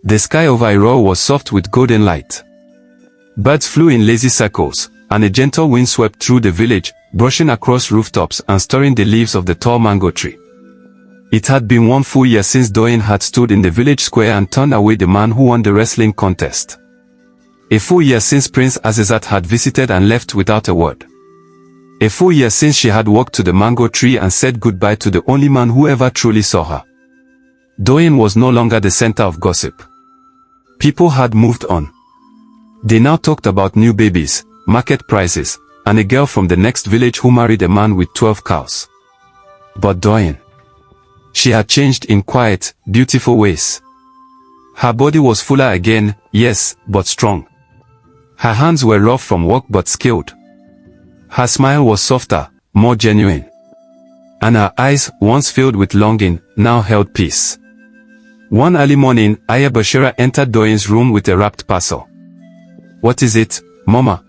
The sky over 𝐼𝐻 was soft with golden light. Birds flew in lazy circles, and a gentle wind swept through the village, brushing across rooftops and stirring the leaves of the tall mango tree. It had been 1 full year since Doyin had stood in the village square and turned away the man who won the wrestling contest. A full year since Prince 𝐼𝐻𝐽𝐵 had visited and left without a word. A full year since she had walked to the mango tree and said goodbye to the only man who ever truly saw her. Doyin was no longer the center of gossip. People had moved on. They now talked about new babies, market prices, and a girl from the next village who married a man with 12 cows. But Doyin, she had changed in quiet, beautiful ways. Her body was fuller again, yes, but strong. Her hands were rough from work but skilled. Her smile was softer, more genuine. And her eyes, once filled with longing, now held peace. One early morning, 𝐼𝐻𝐵 entered Doyin's room with a wrapped parcel. "What is it, Mama?"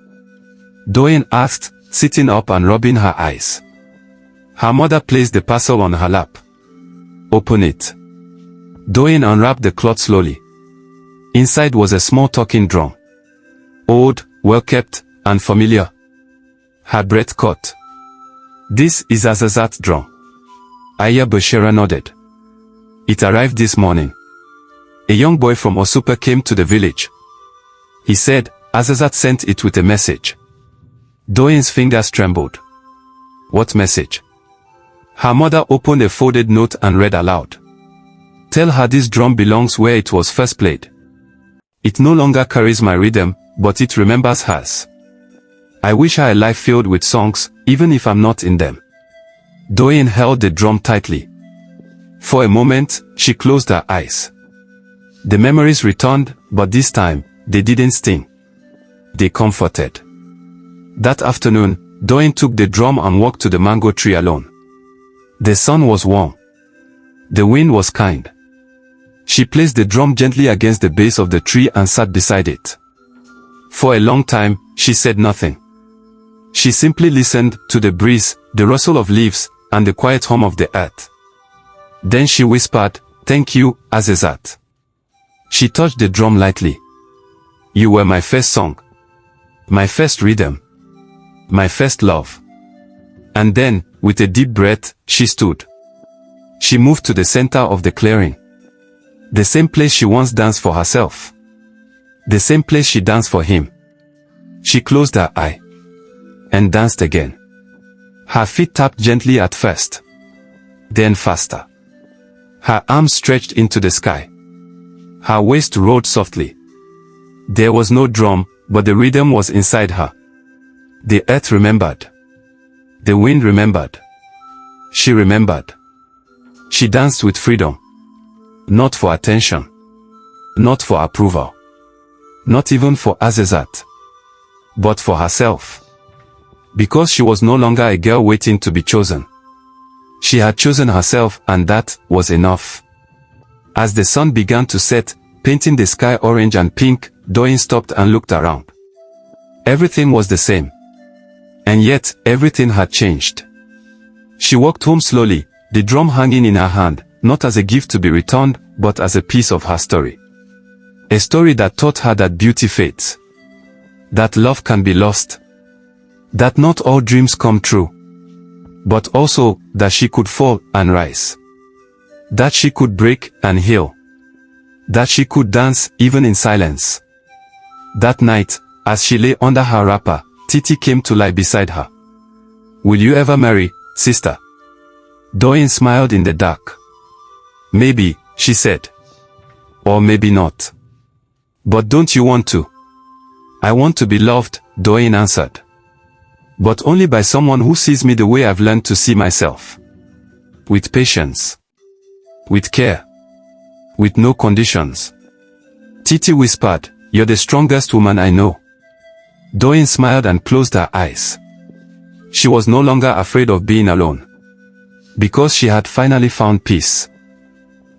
Doyin asked, sitting up and rubbing her eyes. Her mother placed the parcel on her lap. "Open it." Doyin unwrapped the cloth slowly. Inside was a small talking drum. Old, well-kept, and familiar. Her breath caught. "This is 𝐼𝐻𝐽𝐵 drum." 𝐼𝐻𝐵 nodded. "It arrived this morning. A young boy from Osupa came to the village. He said, 𝐼𝐻𝐽𝐵 sent it with a message." Doyin's fingers trembled. "What message?" Her mother opened a folded note and read aloud. "Tell her this drum belongs where it was first played. It no longer carries my rhythm, but it remembers hers. I wish her a life filled with songs, even if I'm not in them." Doyin held the drum tightly. For a moment, she closed her eyes. The memories returned, but this time, they didn't sting. They comforted. That afternoon, Doyin took the drum and walked to the mango tree alone. The sun was warm. The wind was kind. She placed the drum gently against the base of the tree and sat beside it. For a long time, she said nothing. She simply listened to the breeze, the rustle of leaves, and the quiet hum of the earth. Then she whispered, "Thank you, 𝐼𝐻𝐽𝐵." She touched the drum lightly. "You were my first song. My first rhythm. My first love." And then, with a deep breath, she stood. She moved to the center of the clearing. The same place she once danced for herself. The same place she danced for him. She closed her eye. And danced again. Her feet tapped gently at first. Then faster. Her arms stretched into the sky. Her waist rolled softly. There was no drum, but the rhythm was inside her. The earth remembered. The wind remembered. She remembered. She danced with freedom. Not for attention. Not for approval. Not even for 𝐼𝐻𝐽𝐵. But for herself. Because she was no longer a girl waiting to be chosen. She had chosen herself, and that was enough. As the sun began to set, painting the sky orange and pink, Doyin stopped and looked around. Everything was the same. And yet, everything had changed. She walked home slowly, the drum hanging in her hand, not as a gift to be returned, but as a piece of her story. A story that taught her that beauty fades. That love can be lost. That not all dreams come true. But also, that she could fall and rise. That she could break and heal. That she could dance even in silence. That night, as she lay under her wrapper, Titi came to lie beside her. "Will you ever marry, sister?" Doyin smiled in the dark. "Maybe," she said. "Or maybe not. But don't you want to?" "I want to be loved," Doyin answered. "But only by someone who sees me the way I've learned to see myself. With patience. With care. With no conditions." Titi whispered, "You're the strongest woman I know." Doyin smiled and closed her eyes. She was no longer afraid of being alone. Because she had finally found peace.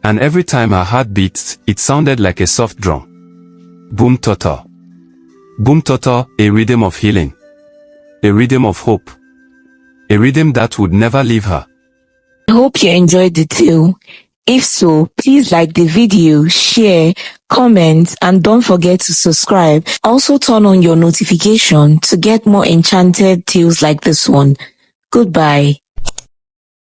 And every time her heart beat, it sounded like a soft drum. Boom toto. Boom toto, a rhythm of healing. A rhythm of hope. A rhythm that would never leave her. I hope you enjoyed the tale. If so, please like the video, share, comment, and don't forget to subscribe. Also turn on your notification to get more enchanted tales like this one. Goodbye.